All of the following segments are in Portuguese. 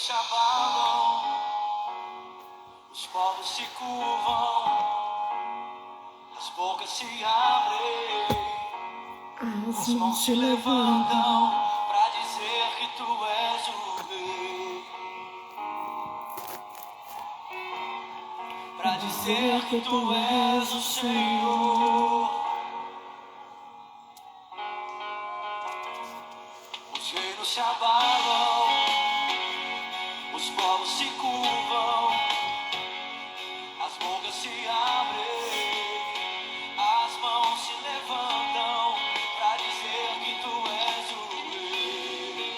se abalam, os povos se curvam, as bocas se abrem, as mãos se levantam pra dizer que tu és o rei, pra dizer que tu és o Senhor. Os reinos se abalam, os povos se curvam, as bocas se abrem, as mãos se levantam pra dizer que tu és o rei,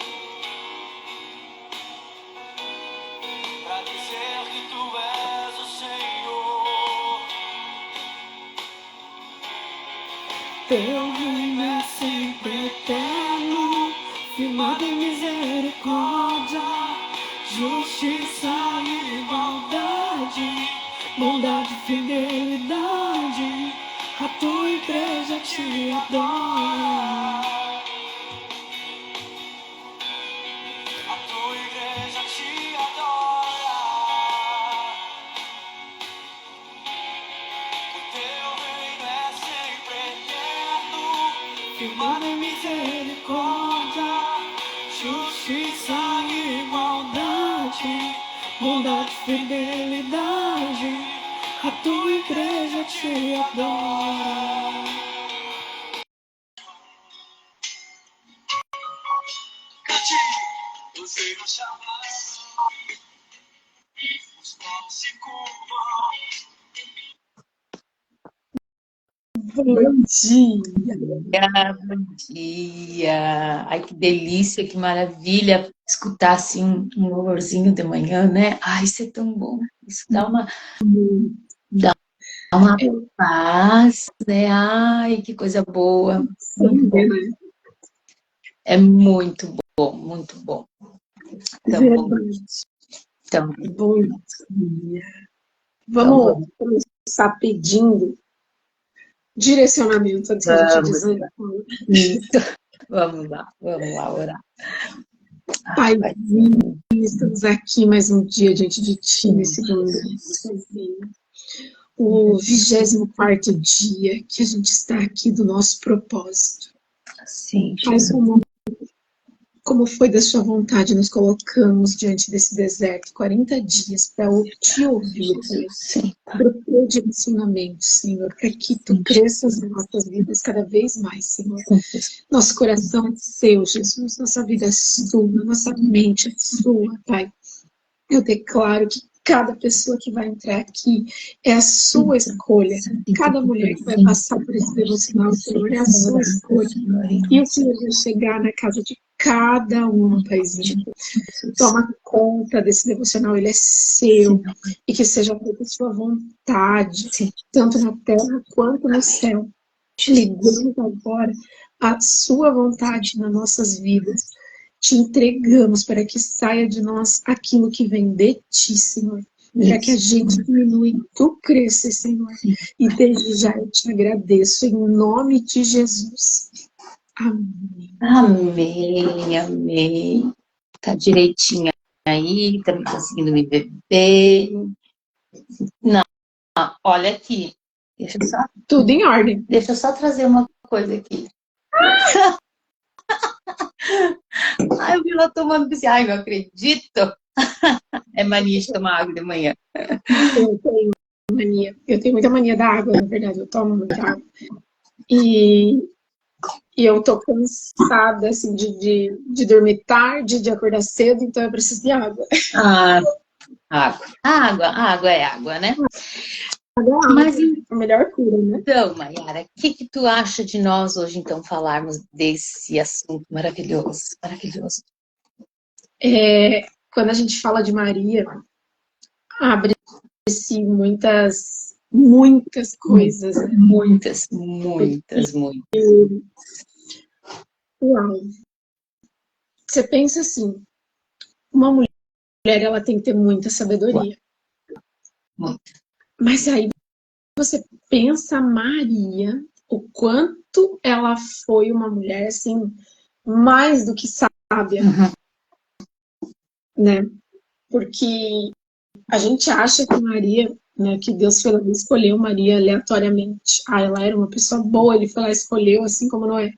pra dizer que tu és o Senhor. Teu reino é sempre eterno, firmado em misericórdia, justiça e igualdade, bondade e fidelidade, a tua igreja te adora. A tua igreja te adora. O teu reino é sempre eterno, firmado em misericórdia, justiça e igualdade, bondade e fidelidade, a tua igreja te adora. Cante, os reinos chamaram, os povos se curvam. Bom dia! Bom dia! Ai, que delícia, que maravilha escutar assim um louvorzinho de manhã, né? Ai, isso é tão bom. Isso dá uma paz, né? Ai, que coisa boa. É muito bom, muito bom. Tão bom. Tão Bom dia! Vamos começar pedindo direcionamento antes que a gente dizer. Vamos lá orar. Pai, estamos aqui mais um dia diante de Ti, nesse o 24º dia que a gente está aqui do nosso propósito. Sim, Pai, como foi da sua vontade, nos colocamos diante desse deserto 40 dias para te ouvir, para o teu direcionamento, Senhor, para que tu cresças em nossas vidas cada vez mais, Senhor. Nosso coração é seu, Jesus, nossa vida é sua, nossa mente é sua, Pai. Eu declaro que cada pessoa que vai entrar aqui é a sua escolha. Cada mulher que vai passar por esse devocional, Senhor, é a sua escolha. E o Senhor vai chegar na casa de cada um, Paizinho. Toma conta desse devocional, ele é seu. E que seja feita a sua vontade, tanto na terra quanto no céu. Ligamos agora a sua vontade nas nossas vidas. Te entregamos para que saia de nós aquilo que vem de ti, Senhor. Para que a gente diminua e tu cresça, Senhor. E desde já eu te agradeço, em nome de Jesus. Amém. Amém, amém. Tá direitinho aí, tá me conseguindo me ver bem. Não, olha aqui. Deixa eu só... Tudo em ordem. Deixa eu só trazer uma coisa aqui. Ai, eu vi ela tomando piscina. Ai, não acredito. É mania de tomar água de manhã. Eu tenho mania. Eu tenho muita mania da água, na verdade. Eu tomo muita água. E eu tô cansada, assim, de dormir tarde, de acordar cedo, então eu preciso de água. Água é água, né? Mas a melhor cura, né? Então, Mayara, o que tu acha de nós hoje, então, falarmos desse assunto maravilhoso, maravilhoso? Quando a gente fala de Maria, abre-se muitas coisas. Né? Muitas. Uau! Você pensa assim, uma mulher, ela tem que ter muita sabedoria. Muito. Mas aí você pensa Maria, o quanto ela foi uma mulher, assim, mais do que sábia, né? Uhum. porque a gente acha que Maria, né, que Deus foi lá e escolheu Maria aleatoriamente. Ah, ela era uma pessoa boa, ele foi lá e escolheu, assim como Noé.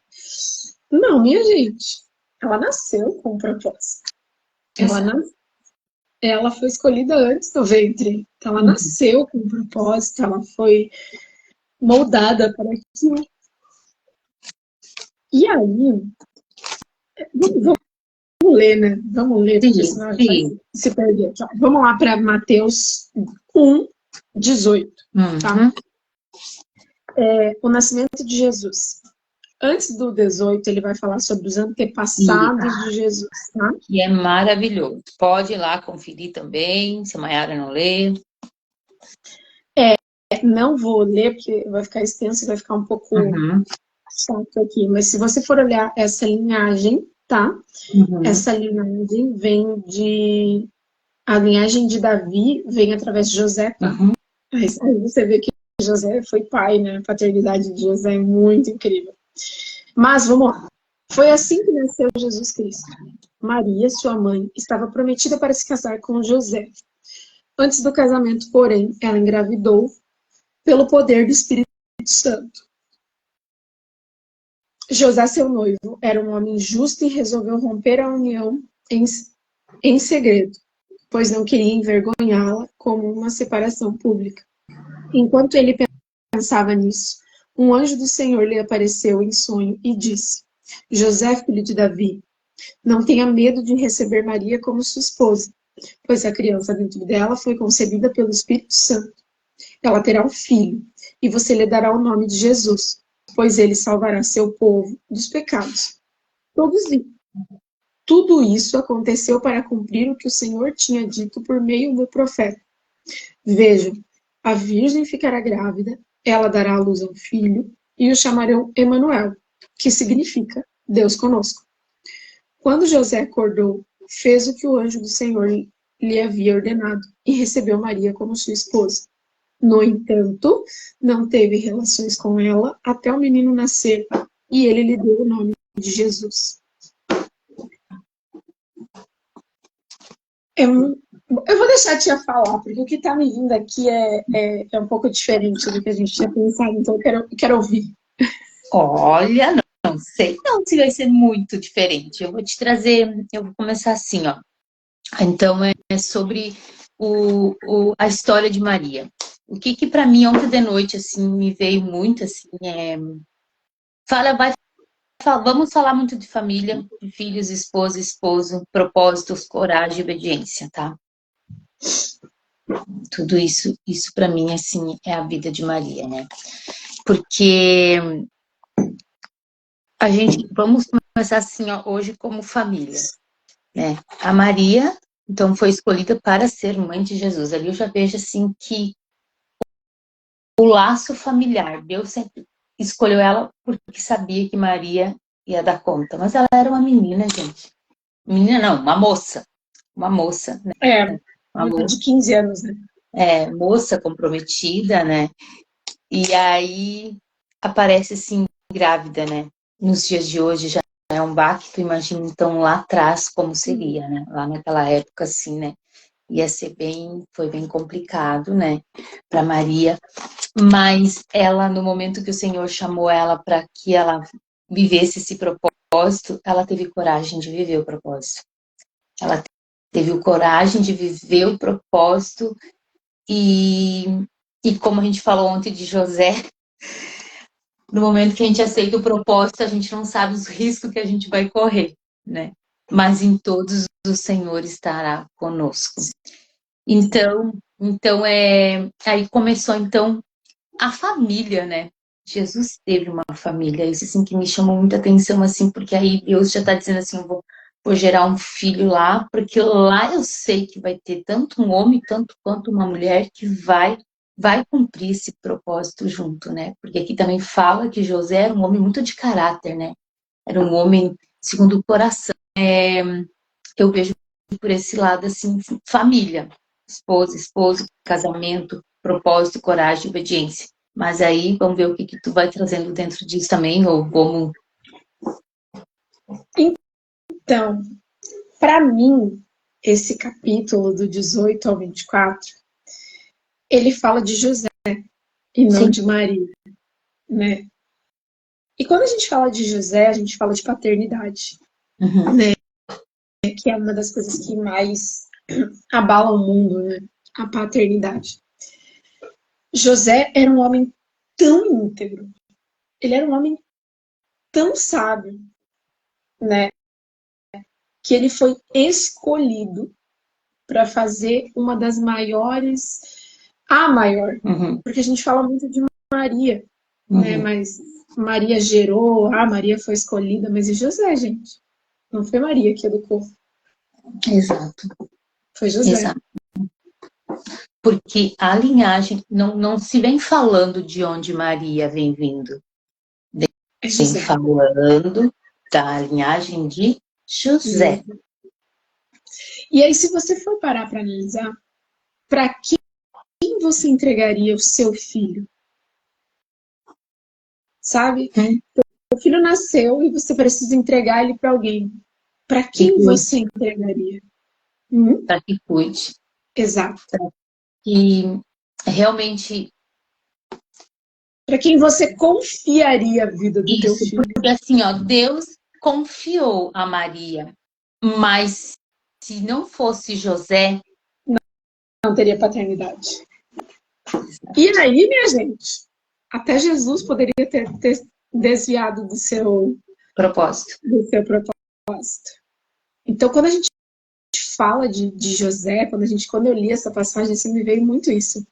Não, minha gente. Ela nasceu com um propósito. Ela foi escolhida antes do ventre. Então, ela nasceu com um propósito, ela foi moldada para aquilo. E aí, vamos ler, né? Vamos ler, porque senão a gente vai se perder. Então, vamos lá para Mateus 1, 18. Tá? O nascimento de Jesus. Antes do 18, ele vai falar sobre os antepassados de Jesus, tá? E é maravilhoso. Pode ir lá conferir também, se a Mayara não lê. Não vou ler, porque vai ficar extenso e vai ficar um pouco chato aqui. Mas se você for olhar essa linhagem, tá? Essa linhagem vem de... A linhagem de Davi vem através de José, tá? Aí você vê que José foi pai, né? A paternidade de José é muito incrível. Mas, vamos lá. Foi assim que nasceu Jesus Cristo. Maria, sua mãe, estava prometida para se casar com José. Antes do casamento, porém, ela engravidou pelo poder do Espírito Santo. José, seu noivo, era um homem justo e resolveu romper a união em segredo, pois não queria envergonhá-la como uma separação pública. Enquanto ele pensava nisso, um anjo do Senhor lhe apareceu em sonho e disse: José, filho de Davi, não tenha medo de receber Maria como sua esposa, pois a criança dentro dela foi concebida pelo Espírito Santo. Ela terá um filho, e você lhe dará o nome de Jesus, pois ele salvará seu povo dos pecados. Tudo isso aconteceu para cumprir o que o Senhor tinha dito por meio do profeta. Vejam, a virgem ficará grávida, ela dará à luz a um filho, e o chamarão Emanuel, que significa Deus conosco. Quando José acordou, fez o que o anjo do Senhor lhe havia ordenado e recebeu Maria como sua esposa. No entanto, não teve relações com ela até o menino nascer, e ele lhe deu o nome de Jesus. Eu vou deixar a tia falar, porque o que está me vindo aqui é um pouco diferente do que a gente tinha pensado, então eu quero ouvir. Olha, não sei não se vai ser muito diferente. Eu vou te trazer, eu vou começar assim, ó. Então, é sobre a história de Maria. O que para mim, ontem de noite, assim, me veio muito, assim, vamos falar muito de família, de filhos, esposa, esposo, propósitos, coragem e obediência, tá? Tudo isso para mim, assim, é a vida de Maria, né? Porque vamos começar assim, ó, hoje como família, né? A Maria, então, foi escolhida para ser mãe de Jesus. Ali eu já vejo, assim, que o laço familiar, Deus sempre escolheu ela porque sabia que Maria ia dar conta. Mas ela era uma menina, gente. Menina não, uma moça. Uma moça, né? Uma de 15 anos, né? Moça comprometida, né? E aí aparece assim, grávida, né? Nos dias de hoje já é um baque, tu imagina então lá atrás como seria, né? Lá naquela época, assim, né? Foi bem complicado, né? Para Maria. Mas ela, no momento que o Senhor chamou ela para que ela vivesse esse propósito, ela teve coragem de viver o propósito. Ela teve coragem de viver o propósito e como a gente falou ontem de José, no momento que a gente aceita o propósito, a gente não sabe os riscos que a gente vai correr, né? Mas em todos o Senhor estará conosco. Então aí começou então a família, né? Jesus teve uma família, isso assim que me chamou muita atenção, assim, porque aí Deus já está dizendo assim, eu vou gerar um filho lá, porque lá eu sei que vai ter tanto um homem, tanto quanto uma mulher que vai cumprir esse propósito junto, né? Porque aqui também fala que José era um homem muito de caráter, né? Era um homem segundo o coração. Eu vejo por esse lado, assim, família. Esposo, casamento, propósito, coragem, obediência. Mas aí, vamos ver o que tu vai trazendo dentro disso também, ou como... Então, para mim, esse capítulo do 18 ao 24, ele fala de José e não Sim. de Maria, né? E quando a gente fala de José, a gente fala de paternidade, Uhum. que é uma das coisas que mais abala o mundo, né? A paternidade. José era um homem tão íntegro, ele era um homem tão sábio, né? Que ele foi escolhido para fazer uma das maiores, a maior, Uhum. porque a gente fala muito de Maria, né? Uhum. Mas Maria gerou, Maria foi escolhida, mas e José, gente? Não foi Maria que educou, Exato, foi José. exato. Porque a linhagem, não se vem falando de onde Maria vem vindo. É Vem José. falando da linhagem de José. E aí, se você for parar para analisar, para quem você entregaria o seu filho? Sabe? O filho nasceu e você precisa entregar ele para alguém. Para quem você entregaria? Para que cuide. Exato. E realmente. Para quem você confiaria a vida do teu filho? Porque assim, ó, Deus confiou a Maria, mas se não fosse José, não teria paternidade. E aí, minha gente, até Jesus poderia ter desviado do seu propósito. Então, quando a gente fala de José, quando eu li essa passagem, assim, me veio muito isso.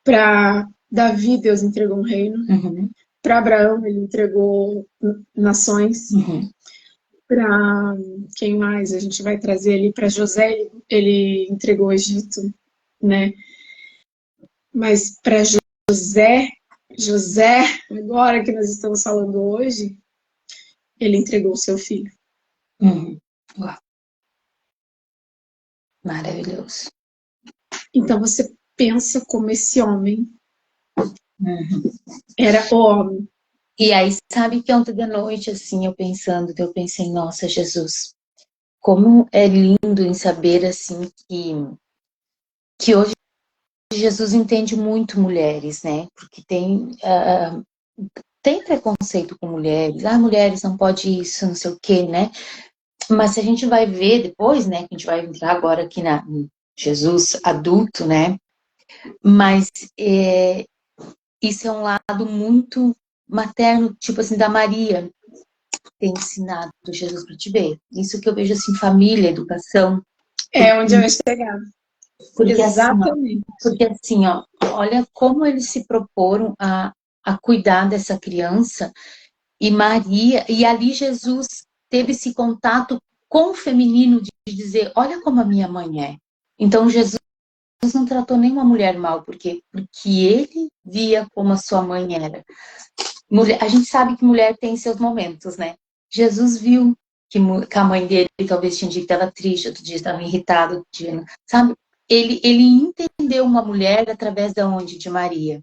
Para Davi, Deus entregou um reino. Uhum. Para Abraão, ele entregou nações. Uhum. Para quem mais a gente vai trazer ali? Para José, ele entregou o Egito, né? Mas para José, agora que nós estamos falando hoje, ele entregou o seu filho. Uhum. Uau. Maravilhoso. Então você pensa como esse homem era o homem. E aí, sabe que ontem de noite, assim, eu pensei, nossa, Jesus, como é lindo em saber, assim, que hoje Jesus entende muito mulheres, né? Porque tem preconceito com mulheres. Mulheres não pode isso, não sei o quê, né? Mas se a gente vai ver depois, né? Que a gente vai entrar agora aqui na Jesus adulto, né? Mas isso é um lado muito materno, tipo assim, da Maria ter ensinado Jesus para te ver. Isso que eu vejo assim, família, educação. É onde eu ia chegar. Porque exatamente. Assim, ó, olha como eles se proporam a cuidar dessa criança. E Maria, e ali Jesus teve esse contato com o feminino de dizer, olha como a minha mãe é. Então Jesus não tratou nenhuma mulher mal, porque ele via como a sua mãe era. A gente sabe que mulher tem seus momentos, né? Jesus viu que a mãe dele talvez tinha um dia que estava triste, outro dia estava irritado, outro dia, sabe? Ele entendeu uma mulher através da onde? De Maria.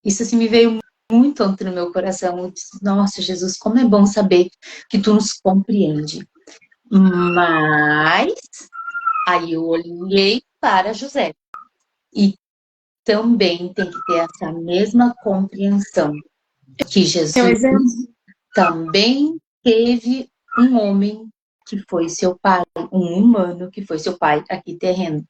Isso assim me veio muito ontem no meu coração. Eu disse, nossa, Jesus, como é bom saber que tu nos compreende. Mas aí eu olhei para José. E também tem que ter essa mesma compreensão que Jesus também teve um homem que foi seu pai, um humano que foi seu pai aqui terreno,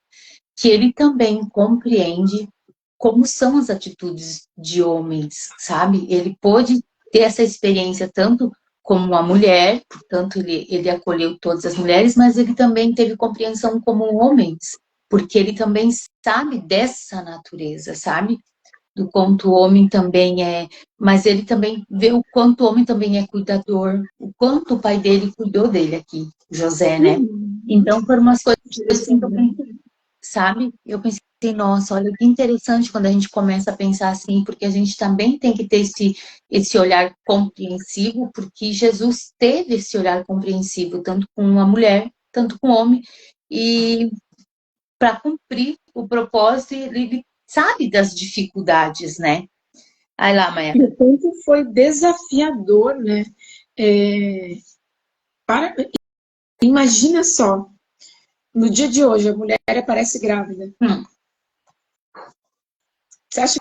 que ele também compreende como são as atitudes de homens, sabe? Ele pôde ter essa experiência tanto como uma mulher, portanto ele acolheu todas as mulheres, mas ele também teve compreensão como homens, porque ele também sabe dessa natureza, sabe? Do quanto o homem também é, mas ele também vê o quanto o homem também é cuidador, o quanto o pai dele cuidou dele aqui, José, né? Então foram umas coisas assim que eu pensei, sabe? Eu pensei, nossa, olha que interessante quando a gente começa a pensar assim, porque a gente também tem que ter esse olhar compreensivo, porque Jesus teve esse olhar compreensivo, tanto com uma mulher, tanto com o homem, e para cumprir o propósito, ele sabe das dificuldades, né? Aí lá, Maia. E o tempo foi desafiador, né? Imagina só, no dia de hoje, a mulher aparece grávida. Você acha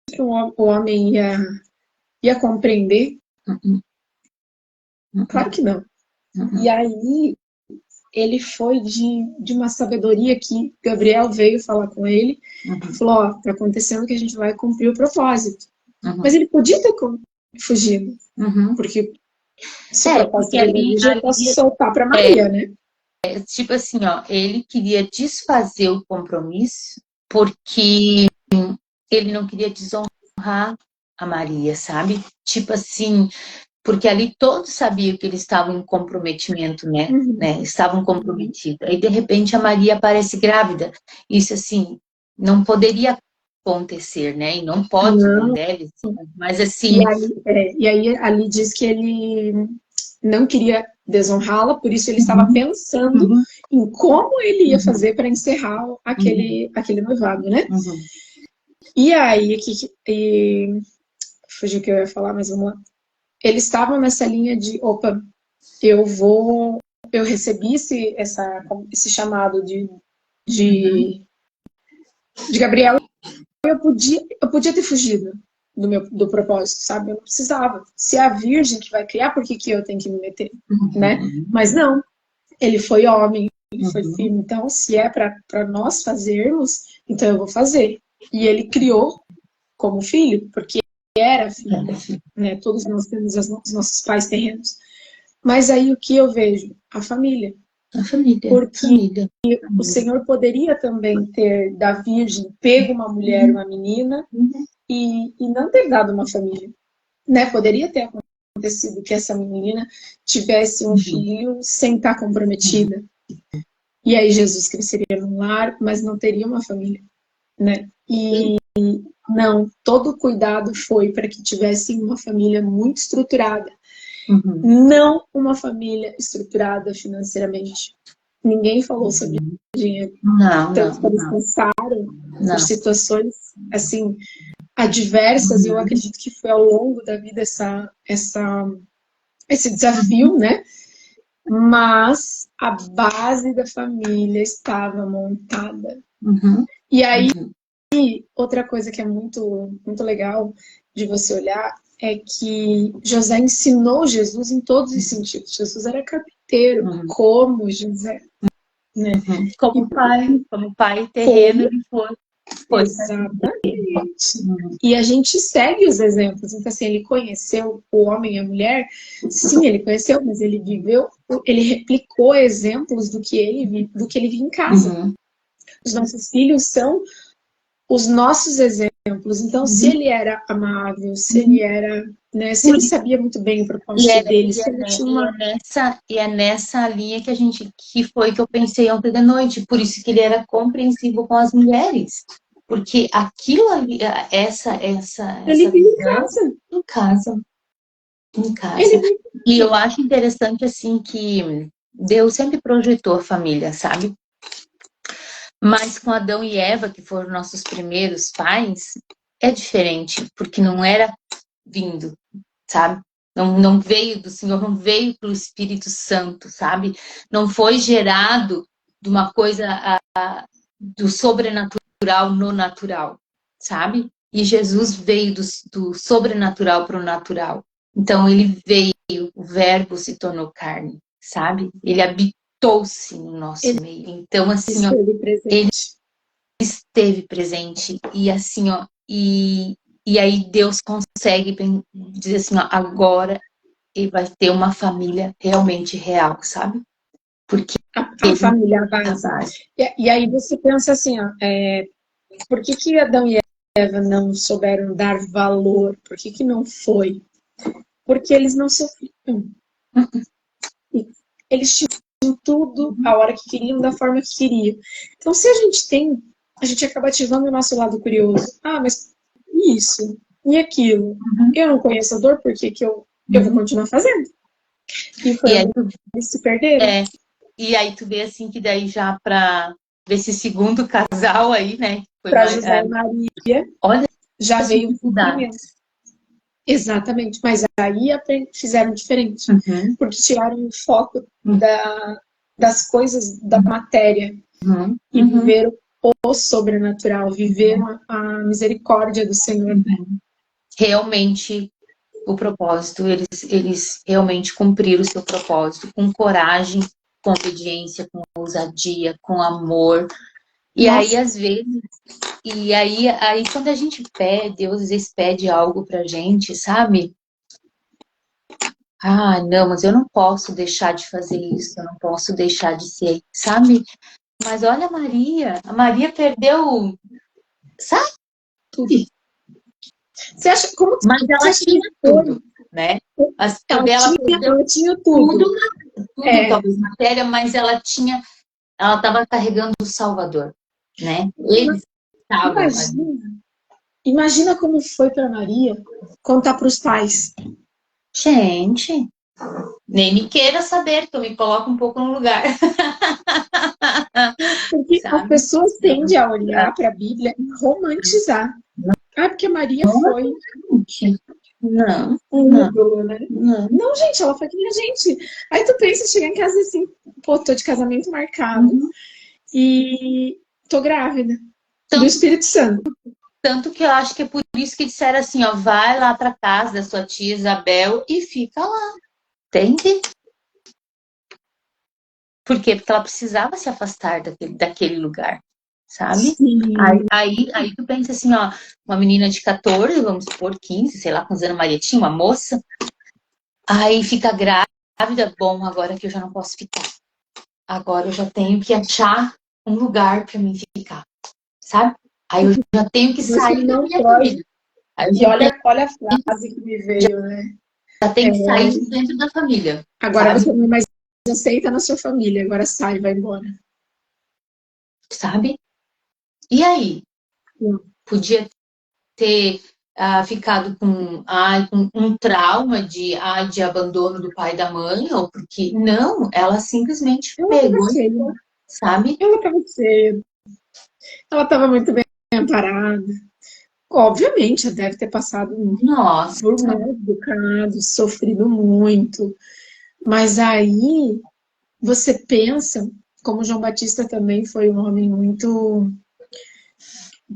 que o homem ia compreender? Claro que não. E aí, ele foi de uma sabedoria que Gabriel veio falar com ele, falou, ó, tá acontecendo que a gente vai cumprir o propósito. Mas ele podia ter fugido, porque se o propósito dele já posso soltar para Maria, né? Tipo assim, ó, ele queria desfazer o compromisso porque ele não queria desonrar a Maria, sabe? Tipo assim, porque ali todos sabiam que eles estavam em comprometimento, né? Estavam comprometidos. Aí, de repente, a Maria aparece grávida. Isso, assim, não poderia acontecer, né? E não pode, não deve, mas assim... E aí, ali diz que ele não queria desonrá-la, por isso ele estava pensando em como ele ia fazer para encerrar aquele noivado, né? E aí, fugiu o que eu ia falar, mas vamos lá. Eles estavam nessa linha de, opa, eu recebi esse chamado de Gabriel, eu podia ter fugido do propósito, sabe? Eu não precisava. Se é a virgem que vai criar, por que eu tenho que me meter, né? Mas não, ele foi homem, ele foi firme. Então, se é para nós fazermos, então eu vou fazer. E ele criou como filho, porque era filho, né? Todos nós temos os nossos pais terrenos. Mas aí o que eu vejo? A família. Porque o Senhor poderia também ter, da virgem, pego uma mulher, uma menina, e não ter dado uma família. Né? Poderia ter acontecido que essa menina tivesse um filho sem estar comprometida. E aí Jesus cresceria num lar, mas não teria uma família. Né? E não, todo o cuidado foi para que tivesse uma família muito estruturada. Não uma família estruturada financeiramente. Ninguém falou sobre dinheiro. Tanto que eles passaram por situações assim adversas, e eu acredito que foi ao longo da vida esse desafio, né? Mas a base da família estava montada. E aí, outra coisa que é muito, muito legal de você olhar é que José ensinou Jesus em todos os sentidos. Jesus era carpinteiro, como José. Né? Como pai terreno, ele foi. Exatamente. E a gente segue os exemplos. Então, assim, ele conheceu o homem e a mulher. Sim, ele conheceu, mas ele viveu, ele replicou exemplos do que ele viu em casa. Os nossos filhos são os nossos exemplos. Então, se ele era amável, se ele era, né, se ele sabia muito bem o propósito dele, se ele tinha uma... E é nessa linha que foi que eu pensei ontem de noite, por isso que ele era compreensivo com as mulheres. Porque aquilo ali, ele vive em casa. Em casa. E eu acho interessante, assim, que Deus sempre projetou a família, sabe? Mas com Adão e Eva, que foram nossos primeiros pais, é diferente, porque não era vindo, sabe? Não veio do Senhor, não veio pelo Espírito Santo, sabe? Não foi gerado de uma coisa do sobrenatural no natural, sabe? E Jesus veio do sobrenatural para o natural. Então, ele veio, o verbo se tornou carne, sabe? Ele habitou-se no nosso meio. Então, assim, ó, ele esteve presente. E assim, ó, e aí Deus consegue dizer assim, ó, agora ele vai ter uma família realmente real, sabe? Porque a família base. E aí você pensa assim, ó, por que Adão e Eva não souberam dar valor? Por que não foi? Porque eles não sofriam. Eles tinham tudo a hora que queriam, da forma que queriam. Então, se a gente acaba ativando o nosso lado curioso. Ah, mas isso e aquilo. Eu não conheço a dor, por que eu vou continuar fazendo? E aí eles se perderam. E aí tu vê assim que daí já para esse segundo casal aí, né? Para José e Maria, olha, já veio o cumprimento. Exatamente, mas aí fizeram diferente, porque tiraram o foco das coisas da matéria e viver o sobrenatural, viver a misericórdia do Senhor. Realmente, o propósito, eles realmente cumpriram o seu propósito com coragem, com obediência, com ousadia, com amor. E aí, às vezes, aí quando a gente pede, Deus às vezes pede algo pra gente, sabe? Ah, não, mas eu não posso deixar de fazer isso, eu não posso deixar de ser, sabe? Mas olha a Maria perdeu, sabe? Tudo. Você acha, como Mas você ela acha que tinha foi? tudo, né? Mas Ela ela tinha, perdeu ela tinha tudo. tudo, talvez matéria, mas ela estava carregando o Salvador, né? Eles estavam ali. Imagina como foi para Maria contar para os pais. Gente, nem me queira saber, que eu me coloco um pouco no lugar. Porque as Sabe? pessoas tendem a olhar para a Bíblia e romantizar. Ah, porque Maria foi Não, um ídolo, né? não. Não, gente, ela foi que nem a gente. Aí tu pensa, chegar em casa assim, pô, tô de casamento marcado e tô grávida do Espírito Santo. Tanto que eu acho que é por isso que disseram assim, ó, vai lá para casa da sua tia Isabel e fica lá. Entende? Por quê? Porque ela precisava se afastar daquele lugar, sabe? Aí tu pensa assim, ó, uma menina de 14, vamos supor, 15, sei lá quantos anos Maria tinha, uma moça, aí fica grávida, bom, agora que eu já não posso ficar. Agora eu já tenho que achar um lugar para mim ficar, sabe? Aí eu já tenho que sair da minha família. Aí E olha a frase que me veio, né? Já tenho que sair de dentro da família. Agora sabe? você não é mais aceita na sua família, agora sai, vai embora. Sabe? E aí? Podia ter ficado com um trauma de abandono do pai e da mãe, ou porque não, ela simplesmente pegou, sabe? Ela estava cedo. Ela estava muito bem amparada. Obviamente, ela deve ter passado Nossa, por maus bocados, sofrido muito. Mas aí você pensa, como João Batista também foi um homem muito.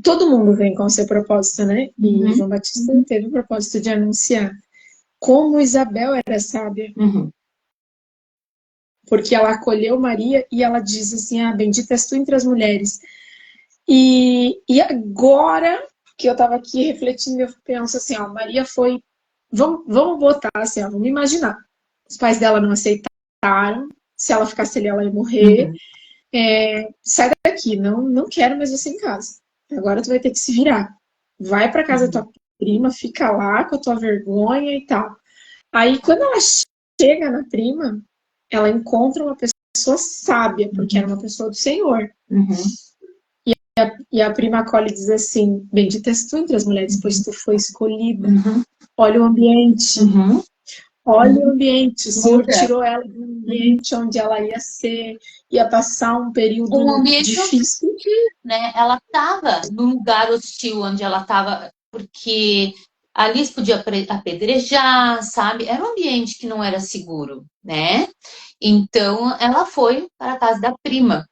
Todo mundo vem com o seu propósito, né? E João Batista teve o propósito de anunciar. Como Isabel era sábia. Porque ela acolheu Maria e ela diz assim, bendita és tu entre as mulheres. E agora que eu estava aqui refletindo, eu penso assim, Maria foi... Vamos botar assim, vamos imaginar. Os pais dela não aceitaram, se ela ficasse ali, ela ia morrer. Sai daqui, não quero mais você em casa. Agora tu vai ter que se virar. Vai para casa da tua prima, fica lá com a tua vergonha e tal. Aí, quando ela chega na prima, ela encontra uma pessoa sábia, porque era uma pessoa do Senhor. E a prima acolhe e diz assim, bendita és tu entre as mulheres, pois tu foi escolhida. Olha o ambiente. Olha o ambiente. O Senhor tirou ela de um ambiente onde ela ia passar um período difícil. Né? Ela estava num lugar hostil onde ela estava, porque ali se podia apedrejar, sabe? Era um ambiente que não era seguro, né? Então ela foi para a casa da prima.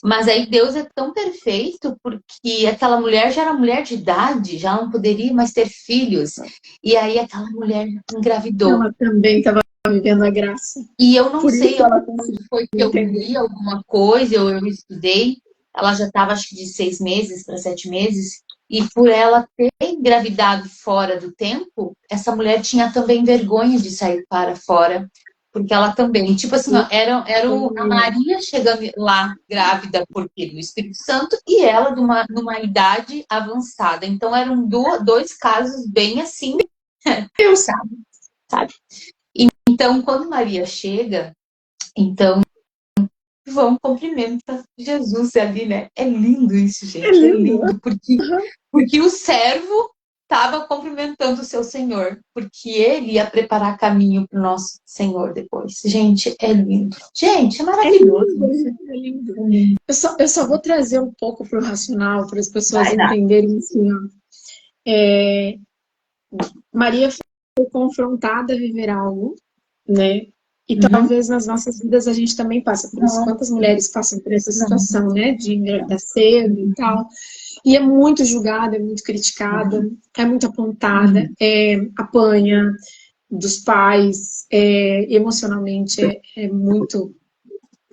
Mas aí Deus é tão perfeito porque aquela mulher já era mulher de idade, já não poderia mais ter filhos. E aí aquela mulher engravidou. Ela também estava vivendo a graça. E eu não Por sei isso ela onde foi que eu li alguma coisa, eu estudei. Ela já estava, acho que de 6 meses para 7 meses. E por ela ter engravidado fora do tempo, essa mulher tinha também vergonha de sair para fora. Porque ela também, tipo assim, ó, era a Maria chegando lá grávida porque do Espírito Santo e ela numa idade avançada. Então eram dois casos bem assim, sabe? Então, quando Maria chega, então João cumprimenta Jesus ali, né? É lindo isso, gente. É lindo porque o servo estava cumprimentando o seu Senhor, porque ele ia preparar caminho para o nosso Senhor depois. Gente, é lindo. Gente, é maravilhoso. É lindo. Eu só vou trazer um pouco para o racional, para as pessoas entenderem assim, Maria foi confrontada a viver algo, né? E talvez nas nossas vidas a gente também passa por isso. Quantas mulheres passam por essa situação, né? De engravidar cedo e tal. E é muito julgada, é muito criticada, é muito apontada, apanha dos pais, emocionalmente é muito,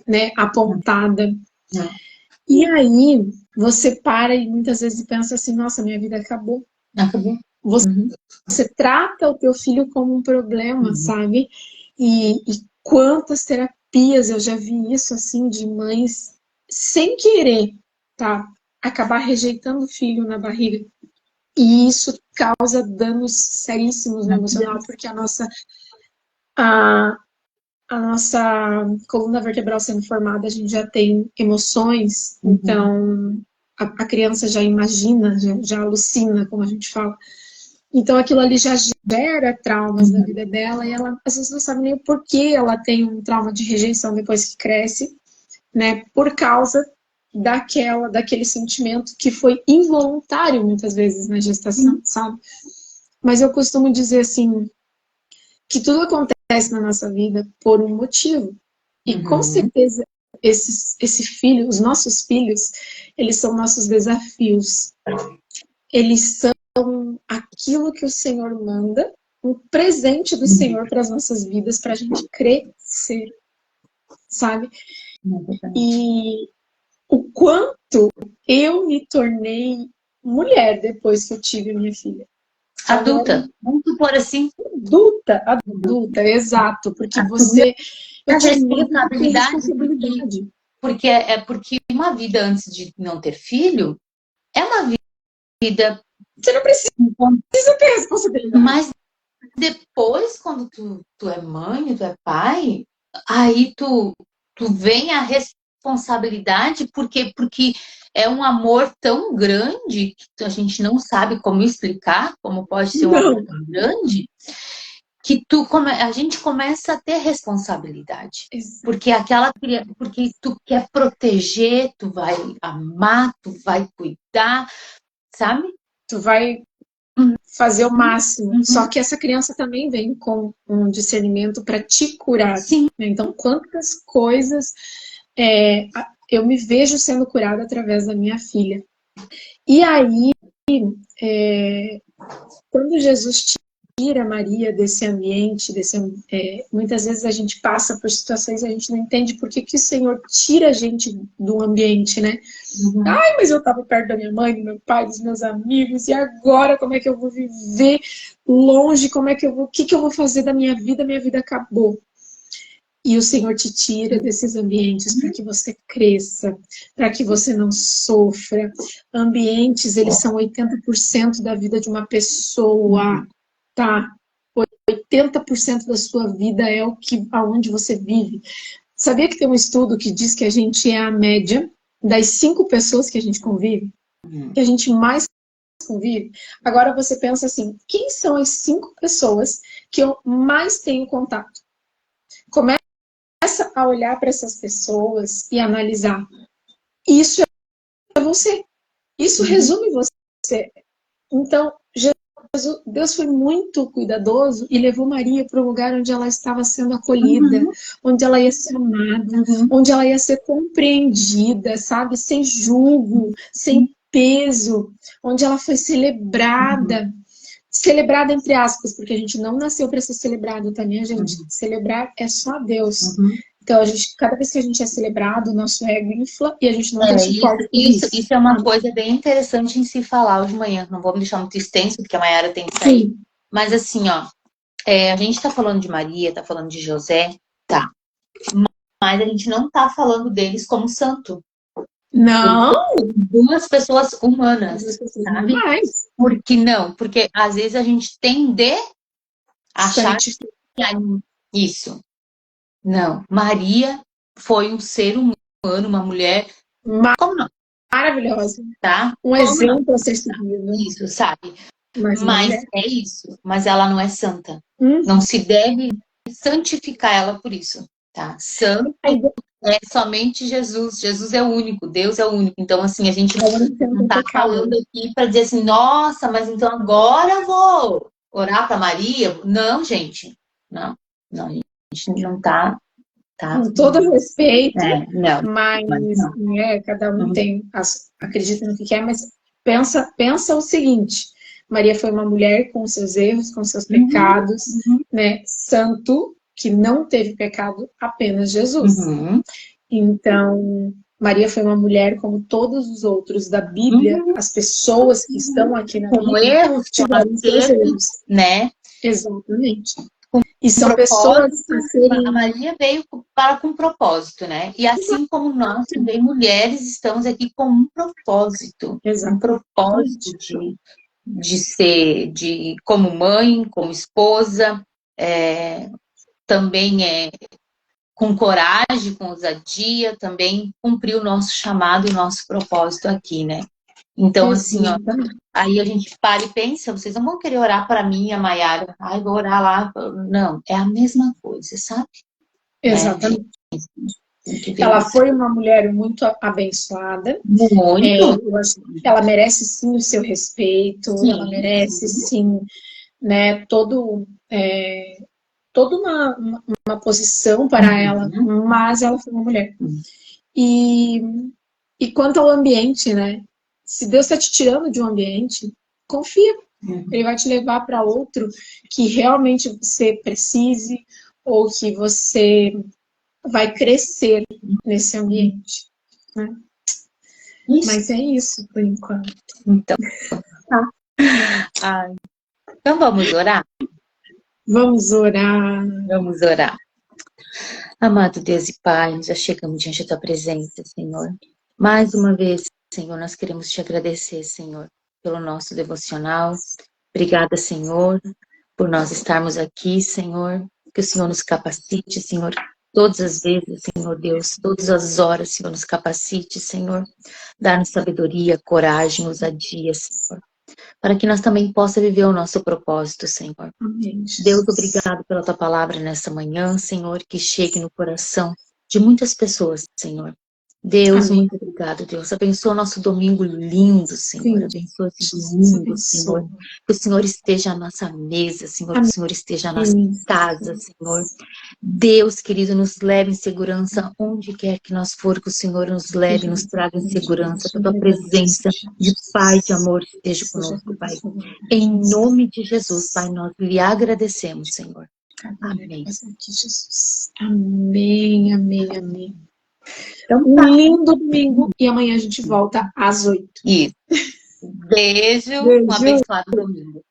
né, apontada. E aí você para e muitas vezes pensa assim, nossa, minha vida acabou. Acabou. Você trata o teu filho como um problema, sabe? E quantas terapias eu já vi isso, assim, de mães sem querer, tá? Acabar rejeitando o filho na barriga. E isso causa danos seríssimos no emocional, porque a nossa coluna vertebral sendo formada, a gente já tem emoções, então a criança já imagina, já alucina, como a gente fala. Então aquilo ali já gera traumas na vida dela e ela às vezes não sabe nem o porquê ela tem um trauma de rejeição depois que cresce, né? Por causa daquele sentimento que foi involuntário muitas vezes na gestação, sabe? Mas eu costumo dizer assim, que tudo acontece na nossa vida por um motivo. E com certeza esse filho, os nossos filhos, eles são nossos desafios. Eles são aquilo que o Senhor manda, um presente do Senhor para as nossas vidas, para a gente crescer, sabe? E o quanto eu me tornei mulher depois que eu tive a minha filha. Adulta, vamos supor assim. Adulta, exato, porque você... Eu tive responsabilidade. Porque uma vida antes de não ter filho é uma vida... Você não precisa ter responsabilidade. Mas depois, quando tu é mãe, tu é pai, aí tu vem a responsabilidade, porque é um amor tão grande que a gente não sabe como explicar, como pode ser um amor tão grande, que a gente começa a ter responsabilidade. Porque porque tu quer proteger, tu vai amar, tu vai cuidar, sabe? Tu vai fazer o máximo. Só que essa criança também vem com um discernimento para te curar. Sim. Então, quantas coisas eu me vejo sendo curada através da minha filha. E aí, quando Jesus tira Maria desse ambiente, muitas vezes a gente passa por situações e a gente não entende por que o Senhor tira a gente do ambiente, né? Ai, mas eu estava perto da minha mãe, do meu pai, dos meus amigos, e agora como é que eu vou viver longe? O que eu vou fazer da minha vida? Minha vida acabou. E o Senhor te tira desses ambientes para que você cresça, para que você não sofra. Ambientes, eles são 80% da vida de uma pessoa, tá? 80% da sua vida é aonde você vive. Sabia que tem um estudo que diz que a gente é a média das 5 pessoas que a gente convive? Que a gente mais convive? Agora você pensa assim, quem são as 5 pessoas que eu mais tenho contato? Começa a olhar para essas pessoas e analisar. Isso é você. Isso resume você. Então, Deus foi muito cuidadoso e levou Maria para o lugar onde ela estava sendo acolhida, onde ela ia ser amada, onde ela ia ser compreendida, sabe? Sem julgo, sem peso, onde ela foi celebrada. Celebrada entre aspas, porque a gente não nasceu para ser celebrado, tá, minha gente? Celebrar é só Deus. Então, cada vez que a gente é celebrado, o nosso ego infla e a gente não tem suporte. Isso é uma coisa bem interessante em se falar hoje de manhã. Não vou me deixar muito extenso, porque a Mayara tem que sair. Sim. Mas assim, ó, a gente tá falando de Maria, tá falando de José, tá. Mas a gente não tá falando deles como santo. Não! Duas pessoas humanas, sabe? Porque às vezes a gente tende a achar que isso. Não, Maria foi um ser humano, uma mulher maravilhosa, tá? Um exemplo a ser seguido. Isso, sabe? Mas é isso. Mas ela não é santa. Não se deve santificar ela por isso, tá? Santo é somente Jesus. Jesus é o único, Deus é o único. Então, assim, a gente não tá falando aqui para dizer assim, nossa, mas então agora eu vou orar para Maria. Não, gente. Não, a gente não tá Com todo respeito, não, mas não. né, cada um acredita no que quer, mas pensa o seguinte: Maria foi uma mulher com seus erros, com seus pecados, né? Santo, que não teve pecado, apenas Jesus. Então, Maria foi uma mulher como todos os outros da Bíblia, as pessoas que estão aqui na Com Bíblia erros, com tiveram seus acertos, erros. né? Exatamente. E são pessoas a serem... A Maria veio para com propósito, né? E assim como nós também, mulheres, estamos aqui com um propósito. Um propósito de ser, como mãe, como esposa, também com coragem, com ousadia, também cumprir o nosso chamado e o nosso propósito aqui, né? Então, assim, ó, aí a gente para e pensa, vocês não vão querer orar para mim, a Maiara, ai, vou orar lá. Não, é a mesma coisa, sabe? Exatamente. Ela foi uma mulher muito abençoada. Muito. Ela merece sim o seu respeito, ela merece sim, né, toda uma posição para ela, mas ela foi uma mulher. E quanto ao ambiente, né? Se Deus está te tirando de um ambiente, confia. Ele vai te levar para outro que realmente você precise ou que você vai crescer nesse ambiente, né? Mas é isso por enquanto. Então, então vamos orar? Vamos orar. Vamos orar. Amado Deus e Pai, já chegamos diante da tua presença, Senhor. Mais uma vez, Senhor, nós queremos te agradecer, Senhor, pelo nosso devocional. Obrigada, Senhor, por nós estarmos aqui, Senhor. Que o Senhor nos capacite, Senhor, todas as vezes, Senhor Deus, todas as horas, Senhor, nos capacite, Senhor. Dar-nos sabedoria, coragem, ousadia, Senhor. Para que nós também possamos viver o nosso propósito, Senhor. Amém. Deus, obrigado pela tua palavra nessa manhã, Senhor, que chegue no coração de muitas pessoas, Senhor. Deus, Amém. muito obrigado, Deus. Abençoa nosso domingo lindo, Senhor. Abençoa esse domingo, Senhor. Que o Senhor esteja à nossa mesa, Senhor. Que o Senhor esteja à nossa casa, Senhor. Deus, querido, nos leve em segurança onde quer que nós for, que o Senhor nos leve, nos traga em segurança. Que a tua presença de paz, de amor esteja conosco, Pai. Em nome de Jesus, Pai, nós lhe agradecemos, Senhor. Amém. Amém, amém, amém. Então, um lindo domingo e amanhã a gente volta às 8. Isso. Beijo. Um abençoado domingo.